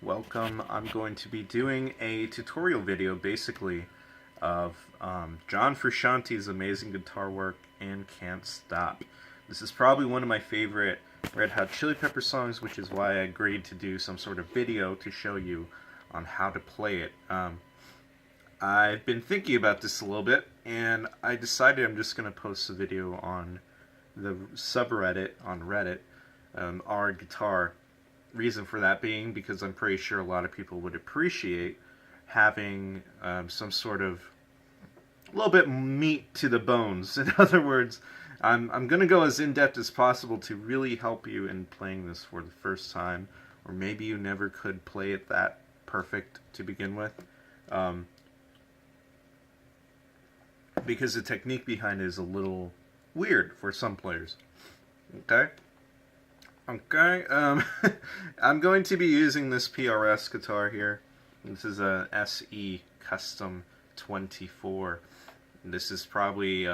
welcome. I'm going to be doing a tutorial video basically of John Frusciante's amazing guitar work and Can't Stop. This is probably one of my favorite Red Hot Chili Pepper songs, which is why I agreed to do some sort of video to show you on how to play it. I've been thinking about this a little bit, and I decided I'm just going to post a video on the subreddit on Reddit, r guitar. Reason for that being because I'm pretty sure a lot of people would appreciate having some sort of a little bit meat to the bones. In other words, I'm going to go as in-depth as possible to really help you in playing this for the first time, or maybe you never could play it that perfect to begin with. Because the technique behind it is a little weird for some players. Okay? I'm going to be using this PRS guitar here. This is a SE Custom 24. This is probably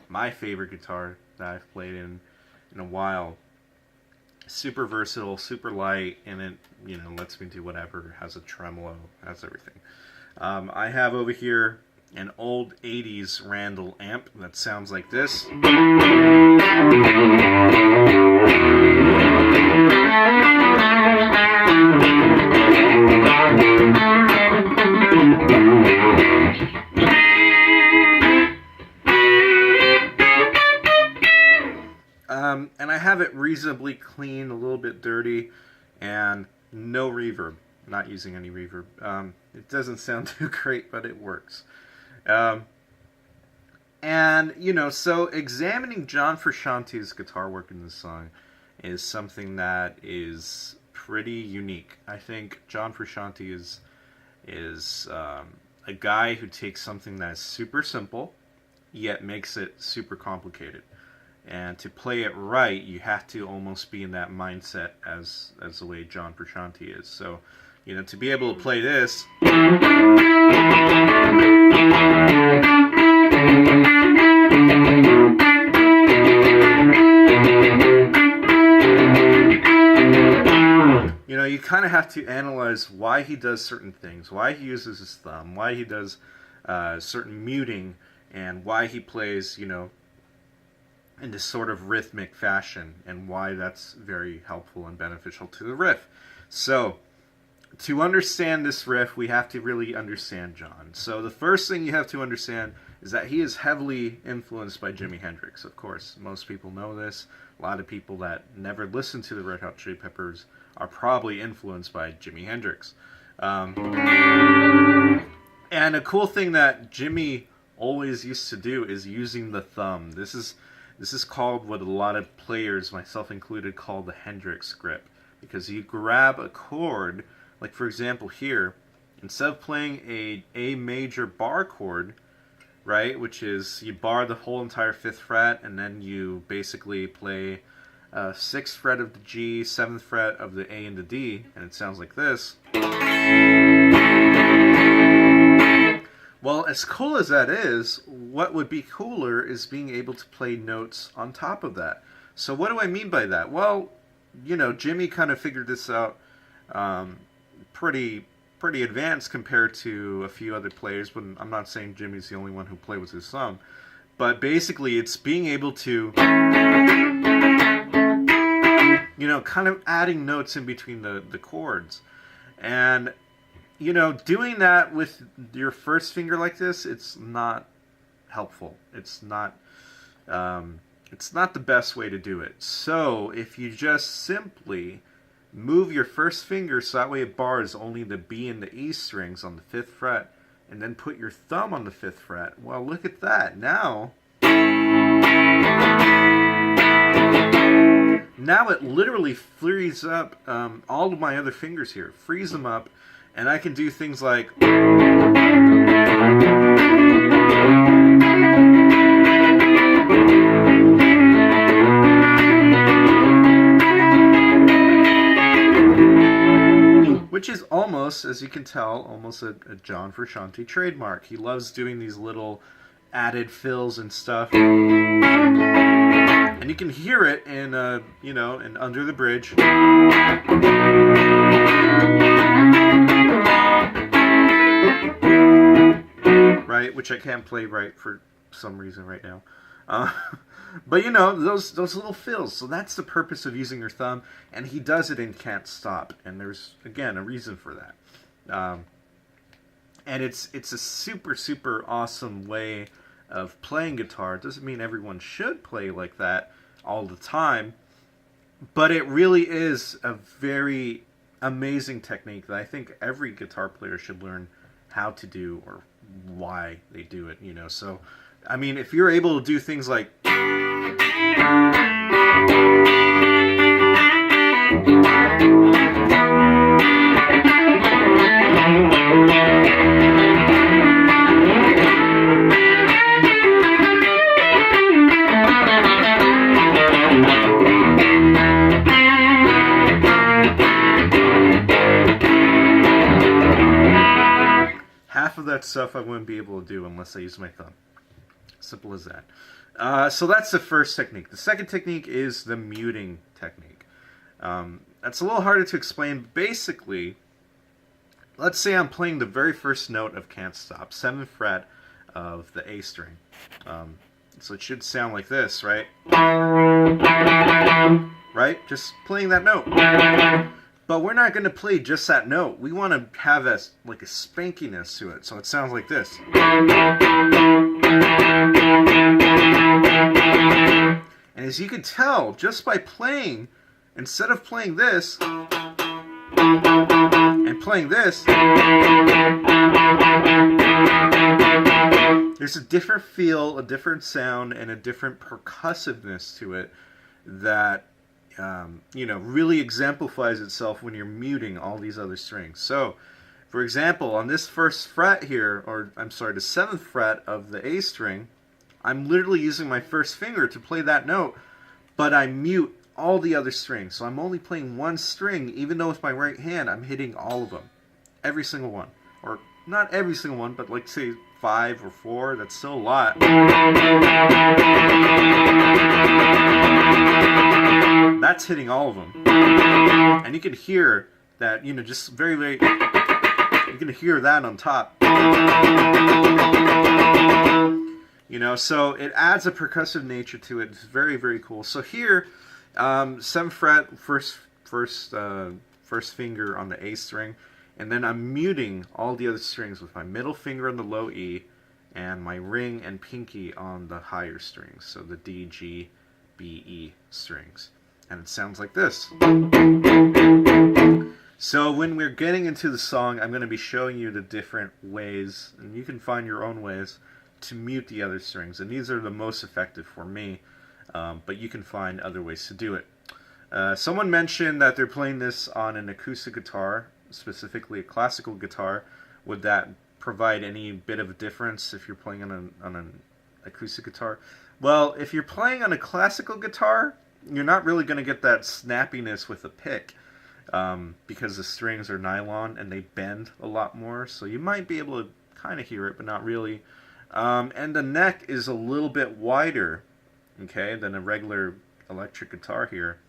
my favorite guitar that I've played in a while. Super versatile, super light, and it lets me do whatever. It has a tremolo, has everything. I have over here an old 80s Randall amp that sounds like this. And I have it reasonably clean, a little bit dirty, and no reverb. Not using any reverb. It doesn't sound too great, but it works. So examining John Frusciante's guitar work in this song is something that is pretty unique. I think John Frusciante is a guy who takes something that is super simple, yet makes it super complicated. And to play it right, you have to almost be in that mindset as the way John Frusciante is. So, to be able to play this, you kind of have to analyze why he does certain things, why he uses his thumb, why he does certain muting, and why he plays, in this sort of rhythmic fashion, and why that's very helpful and beneficial to the riff. So, to understand this riff, we have to really understand John. So the first thing you have to understand is that he is heavily influenced by Jimi Hendrix, of course. Most people know this. A lot of people that never listened to the Red Hot Chili Peppers are probably influenced by Jimi Hendrix. And a cool thing that Jimmy always used to do is using the thumb. This is called what a lot of players, myself included, call the Hendrix grip. Because you grab a chord, like for example here, instead of playing a major bar chord, right, which is you bar the whole entire 5th fret, and then you basically play 6th fret of the G, 7th fret of the A and the D, and it sounds like this. Well, as cool as that is, what would be cooler is being able to play notes on top of that. So what do I mean by that? Well, Jimmy kind of figured this out pretty advanced compared to a few other players, but I'm not saying Jimmy's the only one who played with his thumb. But basically, it's being able to, kind of adding notes in between the chords. And doing that with your first finger like this, it's not helpful. It's not the best way to do it. So if you just simply move your first finger so that way it bars only the B and the E strings on the 5th fret, and then put your thumb on the 5th fret, well, look at that. Now it literally frees up all of my other fingers here. Frees them up. And I can do things like, which is almost, as you can tell, almost a John Frusciante trademark. He loves doing these little added fills and stuff. And you can hear it in, in Under the Bridge. which I can't play right for some reason right now. But you know, those little fills. So that's the purpose of using your thumb, and he does it in Can't Stop, and there's again a reason for that. And it's a super awesome way of playing guitar. It doesn't mean everyone should play like that all the time, but it really is a very amazing technique that I think every guitar player should learn how to do, or why they do it, you know. So I mean, if you're able to do things like half of that stuff I wouldn't be able to do unless I use my thumb. Simple as that. So that's the first technique. The second technique is the muting technique. That's a little harder to explain. But basically, let's say I'm playing the very first note of Can't Stop, 7th fret of the A string. So it should sound like this, right? Right? Just playing that note. But we're not going to play just that note. We want to have like a spankiness to it. So it sounds like this. And as you can tell, just by playing, instead of playing this and playing this, there's a different feel, a different sound, and a different percussiveness to it that you know, really exemplifies itself when you're muting all these other strings. So, for example, on this first fret here, or I'm sorry, the 7th fret of the A string, I'm literally using my first finger to play that note, but I mute all the other strings. So I'm only playing one string, even though with my right hand I'm hitting all of them. Every single one. Or not every single one, but like say 5 or 4, that's still a lot. That's hitting all of them. And you can hear that, you know, just very, you can hear that on top. You know, so it adds a percussive nature to it. It's very cool. So here, 7th fret, first finger on the A string, and then I'm muting all the other strings with my middle finger on the low E and my ring and pinky on the higher strings, so the D, G, B, E strings. And it sounds like this. So when we're getting into the song, I'm going to be showing you the different ways, and you can find your own ways, to mute the other strings. And these are the most effective for me, but you can find other ways to do it. Someone mentioned that they're playing this on an acoustic guitar, specifically a classical guitar. Would that provide any bit of a difference if you're playing on an acoustic guitar? Well, if you're playing on a classical guitar, you're not really going to get that snappiness with a pick, because the strings are nylon and they bend a lot more, so you might be able to kind of hear it, but not really. And the neck is a little bit wider, okay, than a regular electric guitar here.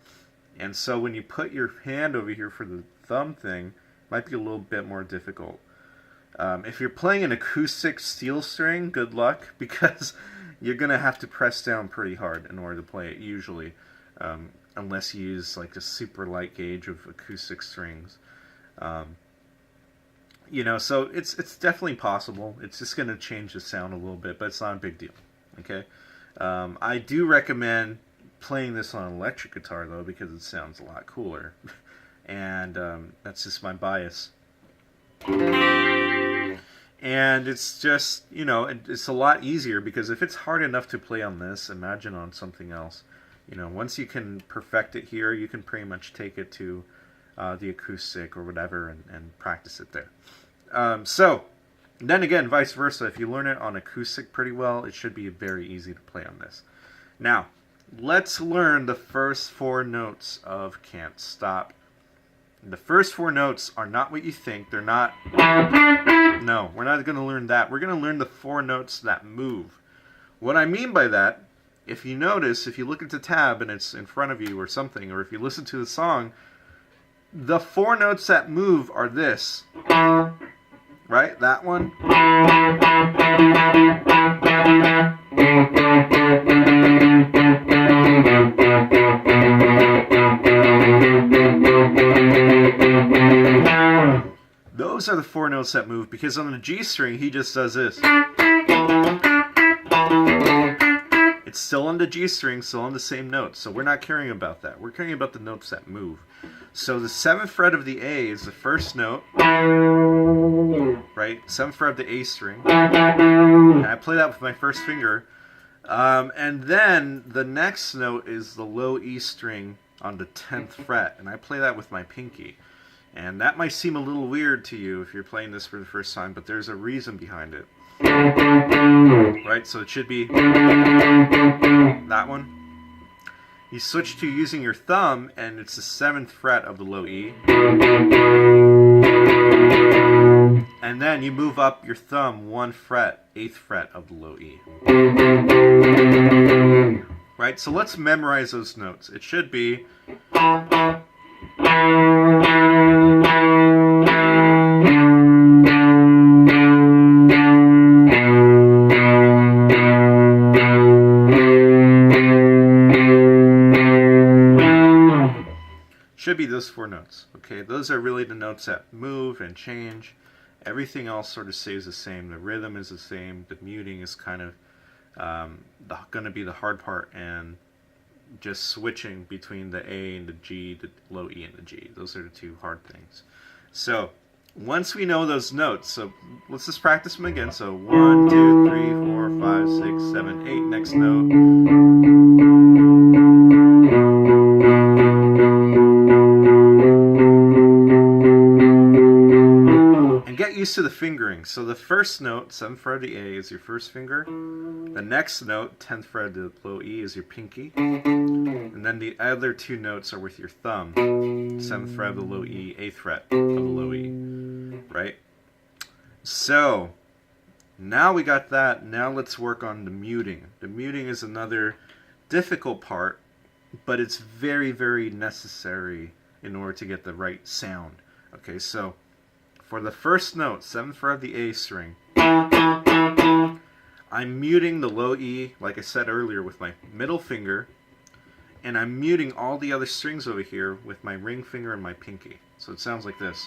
And so when you put your hand over here for the thumb thing, it might be a little bit more difficult. If you're playing an acoustic steel string, good luck, because you're going to have to press down pretty hard in order to play it, usually. Unless you use like a super light gauge of acoustic strings. You know, so it's definitely possible. It's just going to change the sound a little bit, but it's not a big deal. Okay, I do recommend playing this on an electric guitar though, because it sounds a lot cooler, and that's just my bias. And it's just, you know, it's a lot easier, because if it's hard enough to play on this, imagine on something else. You know, once you can perfect it here, you can pretty much take it to the acoustic or whatever and practice it there. So, then again, vice versa. If you learn it on acoustic pretty well, it should be very easy to play on this. Now, let's learn the first 4 notes of Can't Stop. The first 4 notes are not what you think. They're not... No, we're not going to learn that. We're going to learn the 4 notes that move. What I mean by that, if you notice, if you look at the tab and it's in front of you or something, or if you listen to the song, the 4 notes that move are this. right? That one. Those are the 4 notes that move, because on the G string he just does this. It's still on the G string, still on the same note, so we're not caring about that. We're caring about the notes that move. So the 7th fret of the A is the first note, right? 7th fret of the A string. And I play that with my first finger. And then the next note is the low E string on the 10th fret, and I play that with my pinky. And that might seem a little weird to you if you're playing this for the first time, but there's a reason behind it. Right, so it should be that one. You switch to using your thumb, and it's the 7th fret of the low E. And then you move up your thumb 1 fret, 8th fret of the low E. Right, so let's memorize those notes. It should be... should be those 4 notes. Okay, those are really the notes that move and change. Everything else sort of stays the same. The rhythm is the same. The muting is kind of going to be the hard part, and just switching between the A and the G, the low E and the G. Those are the 2 hard things. So once we know those notes, so let's just practice them again. So 1, 2, 3, 4, 5, 6, 7, 8. Next note. Used to the fingering. So the first note, 7th fret of the A, is your first finger. The next note, 10th fret of the low E, is your pinky. And then the other 2 notes are with your thumb. 7th fret of the low E, 8th fret of the low E. Right? So now we got that. Now let's work on the muting. The muting is another difficult part, but it's very, very necessary in order to get the right sound. Okay, so for the first note, 7th fret of the A string, I'm muting the low E, like I said earlier, with my middle finger, and I'm muting all the other strings over here with my ring finger and my pinky. So it sounds like this.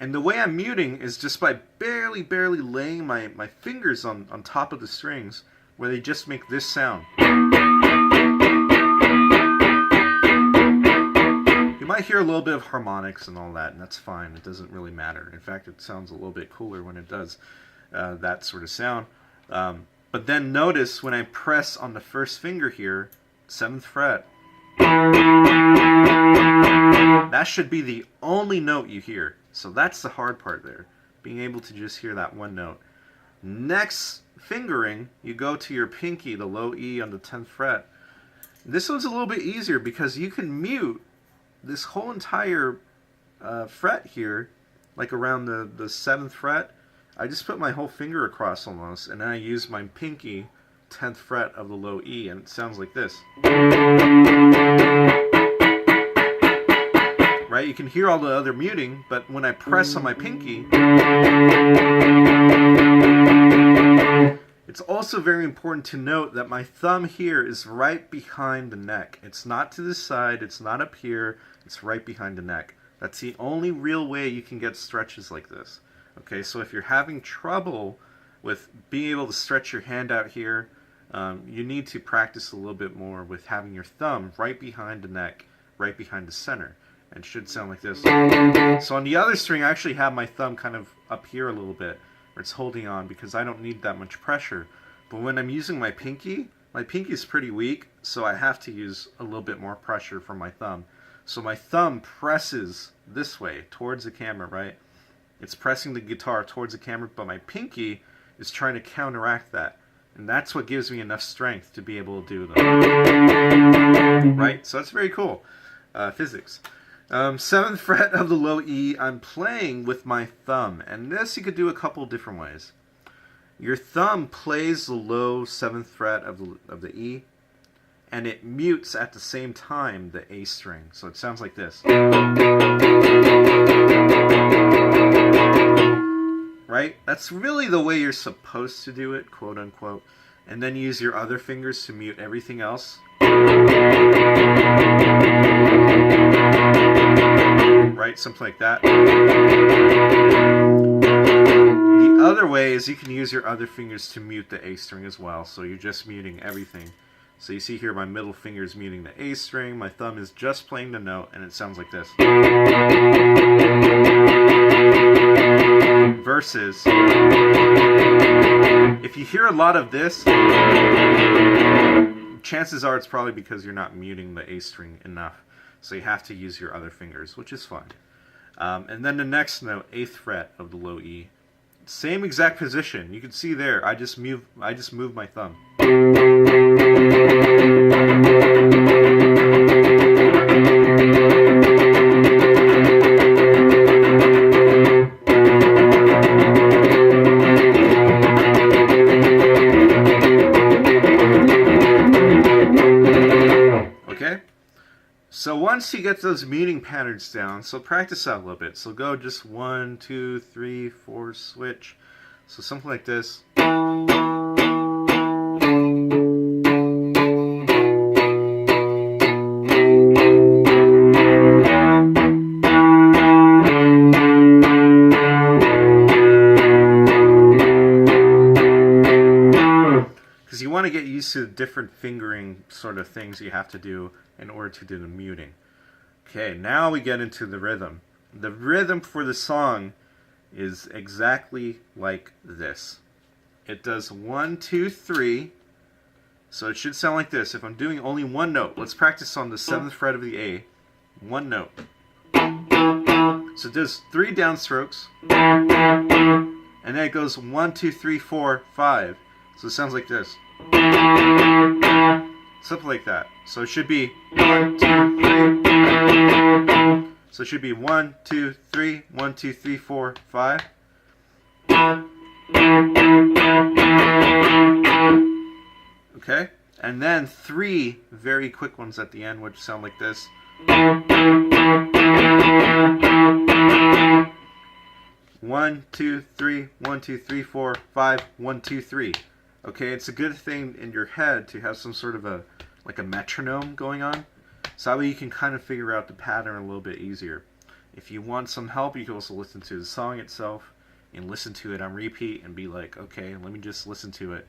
And the way I'm muting is just by barely laying my fingers on top of the strings, where they just make this sound. You might hear a little bit of harmonics and all that, and that's fine. It doesn't really matter. In fact, it sounds a little bit cooler when it does that sort of sound. But then notice when I press on the first finger here, 7th fret, that should be the only note you hear. So that's the hard part there, being able to just hear that one note. Next fingering, you go to your pinky, the low E on the 10th fret. This one's a little bit easier because you can mute this whole entire fret here, like around the 7th fret. I just put my whole finger across almost, and then I use my pinky, 10th fret of the low E, and it sounds like this. Right? You can hear all the other muting, but when I press on my pinky, it's also very important to note that my thumb here is right behind the neck. It's not to the side, it's not up here, it's right behind the neck. That's the only real way you can get stretches like this. Okay, so if you're having trouble with being able to stretch your hand out here, you need to practice a little bit more with having your thumb right behind the neck, right behind the center. And it should sound like this. So on the other string, I actually have my thumb kind of up here a little bit, where it's holding on, because I don't need that much pressure. But when I'm using my pinky is pretty weak, so I have to use a little bit more pressure from my thumb. So my thumb presses this way, towards the camera, right? It's pressing the guitar towards the camera, but my pinky is trying to counteract that. And that's what gives me enough strength to be able to do them. Right? So that's very cool. Physics. 7th fret of the low E, I'm playing with my thumb. And this you could do a couple different ways. Your thumb plays the low 7th fret of the E, and it mutes at the same time the A string. So it sounds like this. right? That's really the way you're supposed to do it, quote unquote. And then use your other fingers to mute everything else. Right? Something like that. The other way is you can use your other fingers to mute the A string as well. So you're just muting everything. So you see here my middle finger is muting the A string, my thumb is just playing the note, and it sounds like this. Versus, if you hear a lot of this, chances are it's probably because you're not muting the A string enough. So you have to use your other fingers, which is fine. And then the next note, 8th fret of the low E. Same exact position. You can see there, I just move my thumb. Okay? So once you get those muting patterns down, so practice that a little bit. So go just 1, 2, 3, 4, switch. So something like this. Because you want to get used to the different fingering sort of things you have to do in order to do the muting. Okay, now we get into the rhythm. The rhythm for the song is exactly like this. It does 1, 2, 3. So it should sound like this. If I'm doing only one note, let's practice on the 7th fret of the A. One note. So it does 3 downstrokes. And then it goes 1, 2, 3, 4, 5. So it sounds like this. Something like that. So it should be 1, 2, 3. So it should be 1, 2, 3, 1, 2, 3, 4, 5. Okay? And then 3 very quick ones at the end, which sound like this. 1, 2, 3, 1, 2, 3, 4, 5, 1, 2, 3. Okay, it's a good thing in your head to have some sort of a metronome going on. So that way you can kind of figure out the pattern a little bit easier. If you want some help, you can also listen to the song itself and listen to it on repeat and be like, okay, let me just listen to it.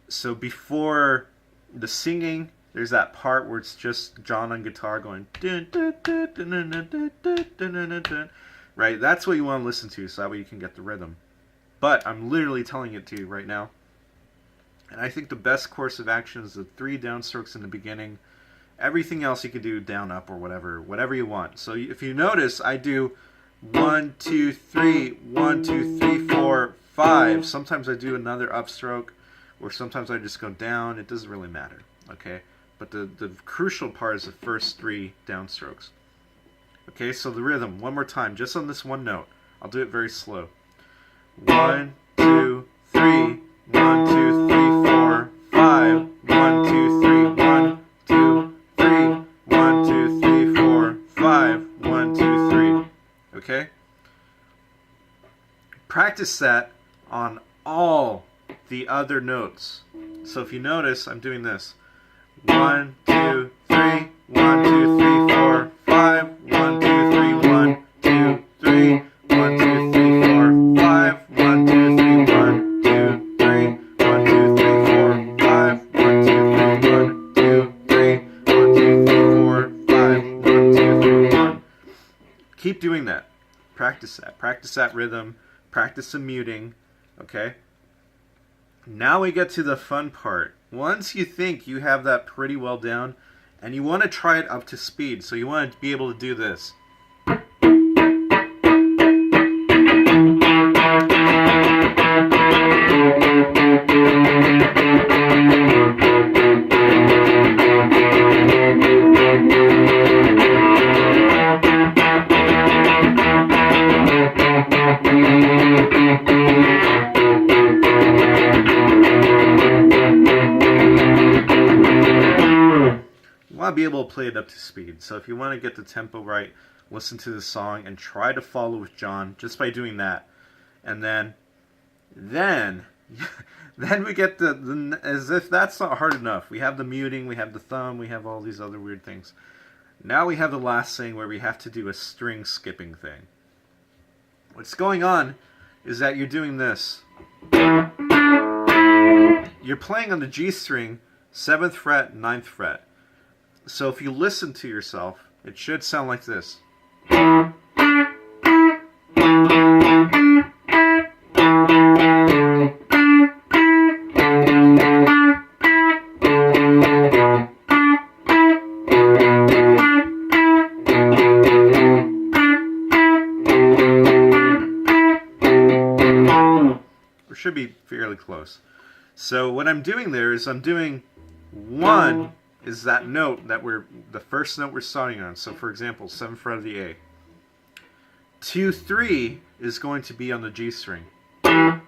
So before the singing, there's that part where it's just John on guitar going dun, dun, dun, dun, dun, dun, dun, dun, dun, dun, dun. Right? That's what you want to listen to, so that way you can get the rhythm. But I'm literally telling it to you right now. And I think the best course of action is the 3 downstrokes in the beginning. Everything else you can do down, up, or whatever you want. So if you notice, I do 1, 2, 3, 1, 2, 3, 4, 5. Sometimes I do another upstroke, or sometimes I just go down. It doesn't really matter, okay? But the crucial part is the first 3 downstrokes. Okay, so the rhythm, one more time, just on this one note. I'll do it very slow. 1, 2, 3, 1, 2, 3, 4, 5. 1, 2, 3, 1, 2, 3, 1, 2, 3, 4, 5. 1, 2, 3. Okay? Practice that on all the other notes. So if you notice, I'm doing this. 1, 2, 3, 1, 2, 3, 4, 5. 1, 2, 3, 1, 2, 3. 1, 2, 3, 4, 5. 1, 2, 3, 1, 2, 3. 1, 2, 3, 4, 5. 1, 2, 3, 1, 2, 3. 1, 2, 3, 4, 5. 1, 2, 3, 1. Keep doing that. Practice that. Practice that rhythm. Practice the muting. Okay? Now we get to the fun part. Once you think you have that pretty well down, and you want to try it up to speed, so you want to be able to do this. Be able to play it up to speed. So if you want to get the tempo right, listen to the song and try to follow with John just by doing that. and then then we get the, as if that's not hard enough, we have the muting, we have the thumb, we have all these other weird things. Now we have the last thing where we have to do a string skipping thing. What's going on is that you're doing this. You're playing on the G string, 7th fret, 9th fret. So if you listen to yourself, it should sound like this. Should be fairly close. So what I'm doing there is I'm doing 1 is that note that the first note we're starting on. So for example, 7th fret of the A. 2, 3 is going to be on the G string. 1,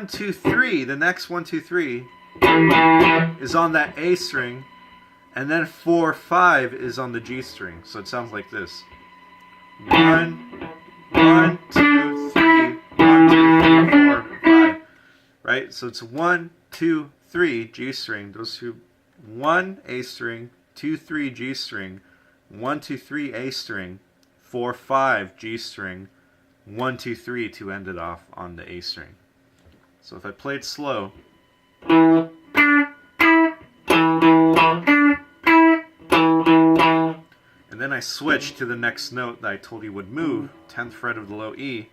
2, 3, the next 1, 2, 3 is on that A string, and then 4, 5 is on the G string. So it sounds like this. 1, 1, 2, 3, 1, 2, 3, 4, 5. Right? So it's 1, 2, 3 G string. Those two, 1 A string, 2, 3 G string, 1, 2, 3 A string, 4, 5 G string, 1, 2, 3 to end it off on the A string. So if I play it slow, and then I switch to the next note that I told you would move, 10th fret of the low E.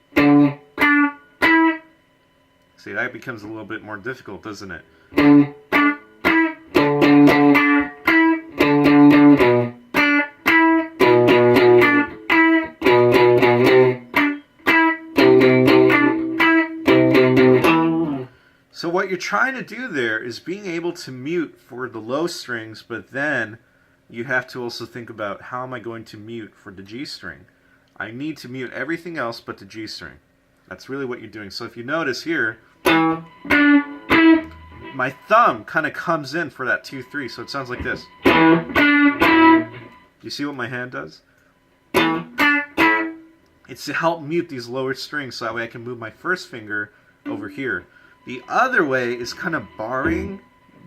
See, that becomes a little bit more difficult, doesn't it? So what you're trying to do there is being able to mute for the low strings, but then you have to also think about, how am I going to mute for the G string? I need to mute everything else but the G string. That's really what you're doing. So if you notice here, my thumb kind of comes in for that 2, 3, so it sounds like this. You see what my hand does? It's to help mute these lower strings, so that way I can move my first finger over here. The other way is kind of barring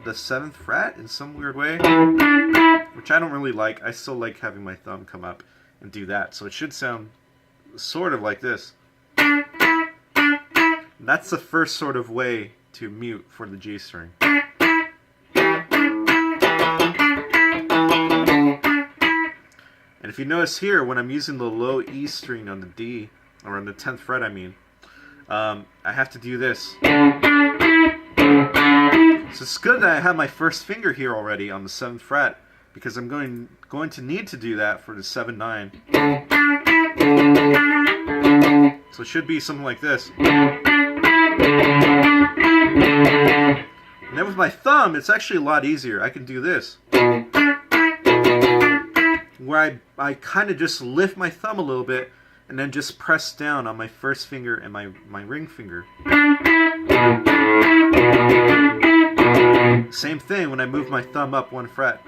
the 7th fret in some weird way, which I don't really like. I still like having my thumb come up and do that. So it should sound sort of like this. That's the first sort of way to mute for the G string. And if you notice here, when I'm using the low E string on the D, or on the 10th fret I mean, I have to do this. So it's good that I have my first finger here already on the 7th fret, because I'm going to need to do that for the 7, 9. So it should be something like this. And then with my thumb, it's actually a lot easier. I can do this, where I kind of just lift my thumb a little bit and then just press down on my first finger and my ring finger. Same thing when I move my thumb up 1 fret.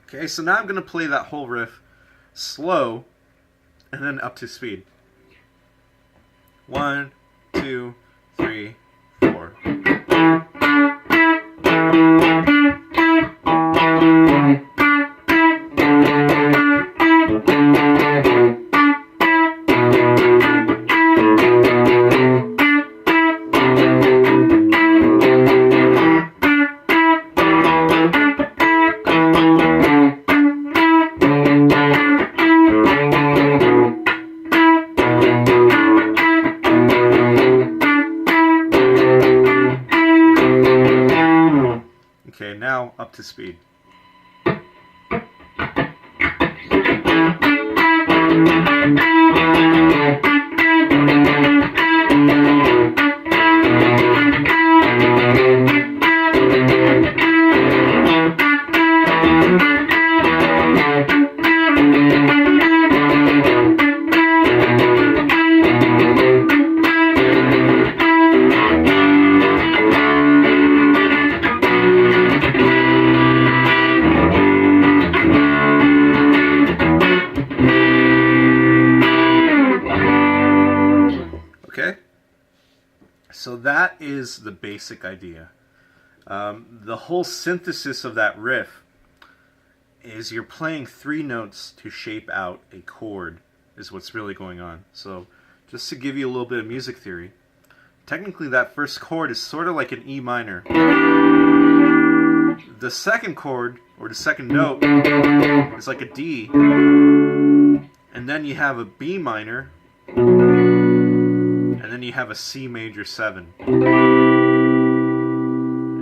Okay, so now I'm going to play that whole riff slow and then up to speed. 1, 2, 3, 4. Okay, now up to speed. that is the basic idea. The whole synthesis of that riff is you're playing 3 notes to shape out a chord, is what's really going on. So just to give you a little bit of music theory, technically that first chord is sort of like an E minor. The second chord, or the second note, is like a D, and then you have a B minor, and then you have a C major 7.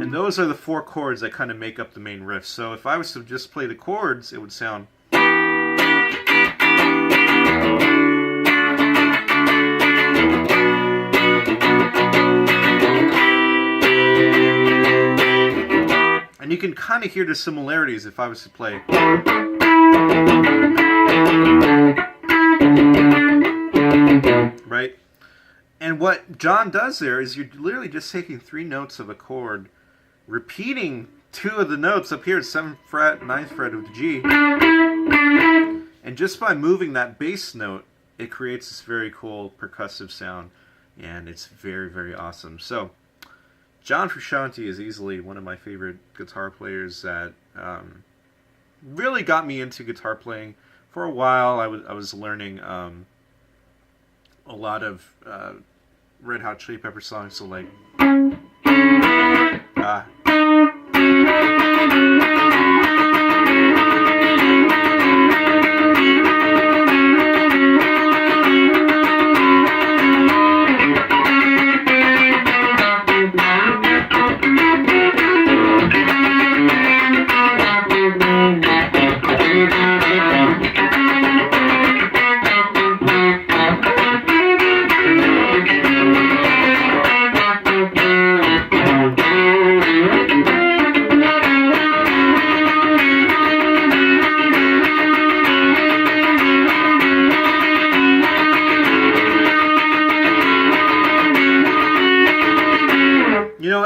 And those are the 4 chords that kind of make up the main riff. So if I was to just play the chords, it would sound... And you can kind of hear the similarities if I was to play... Right? And what John does there is you're literally just taking 3 notes of a chord, repeating 2 of the notes up here, 7th fret, 9th fret of the G, and just by moving that bass note, it creates this very cool percussive sound, and it's very, very awesome. So, John Frusciante is easily one of my favorite guitar players that really got me into guitar playing. For a while, I was learning a lot of Red Hot Chili Pepper songs, so like...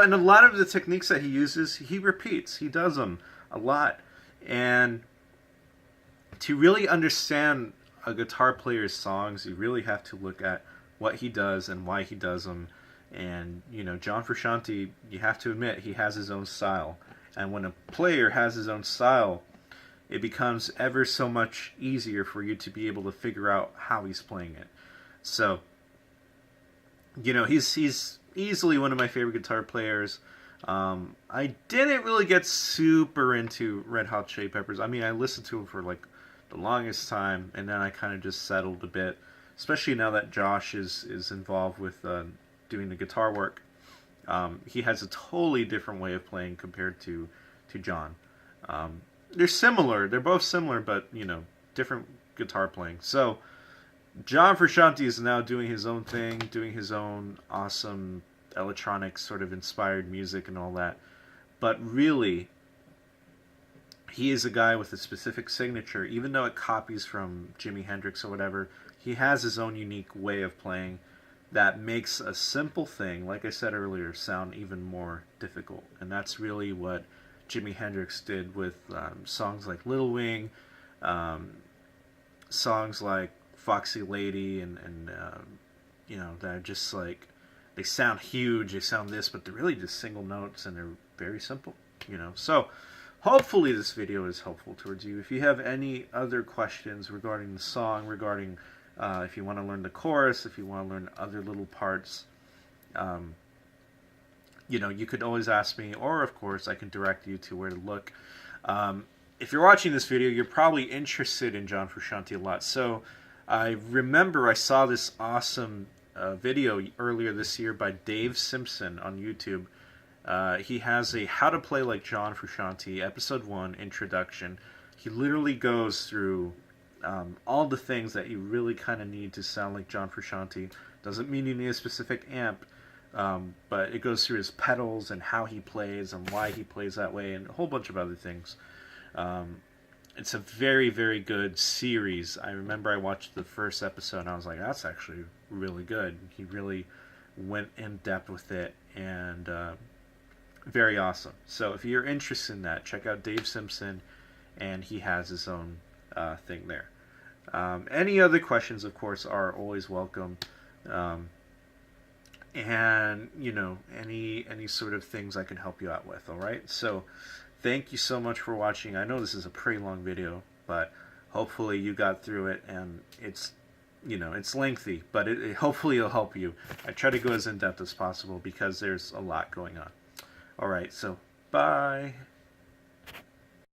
And a lot of the techniques that he uses, he repeats. He does them a lot. And to really understand a guitar player's songs, you really have to look at what he does and why he does them. And, you know, John Frusciante, you have to admit, he has his own style. And when a player has his own style, it becomes ever so much easier for you to be able to figure out how he's playing it. So, you know, he's easily one of my favorite guitar players. I didn't really get super into Red Hot Chili Peppers. I mean, I listened to him for like the longest time, and then I kind of just settled a bit, especially now that Josh is involved with doing the guitar work. He has a totally different way of playing compared to John. They're similar. They're both similar, but, you know, different guitar playing. So, John Frusciante is now doing his own thing, doing his own awesome electronic sort of inspired music and all that. But really, he is a guy with a specific signature. Even though it copies from Jimi Hendrix or whatever, he has his own unique way of playing that makes a simple thing, like I said earlier, sound even more difficult. And that's really what Jimi Hendrix did with songs like Little Wing, songs like Foxy Lady, and you know, that are just like, they sound huge, they sound this, but they're really just single notes, and they're very simple, you know. So, hopefully this video is helpful towards you. If you have any other questions regarding the song, regarding if you want to learn the chorus, if you want to learn other little parts, you know, you could always ask me, or of course I can direct you to where to look. If you're watching this video, you're probably interested in John Frusciante a lot. So I remember I saw this awesome video earlier this year by Dave Simpson on YouTube. He has a How to Play Like John Frusciante, Episode 1, Introduction. He literally goes through all the things that you really kind of need to sound like John Frusciante. Doesn't mean you need a specific amp, but it goes through his pedals and how he plays and why he plays that way, and a whole bunch of other things. It's a very, very good series. I remember I watched the first episode and I was like, that's actually really good. He really went in depth with it, and very awesome. So if you're interested in that, check out Dave Simpson, and he has his own thing there. Any other questions, of course, are always welcome. and you know, any sort of things I can help you out with. All right, so thank you so much for watching. I know this is a pretty long video, but hopefully you got through it, and it's, you know, it's lengthy, but hopefully it'll help you. I try to go as in depth as possible because there's a lot going on. All right, so bye.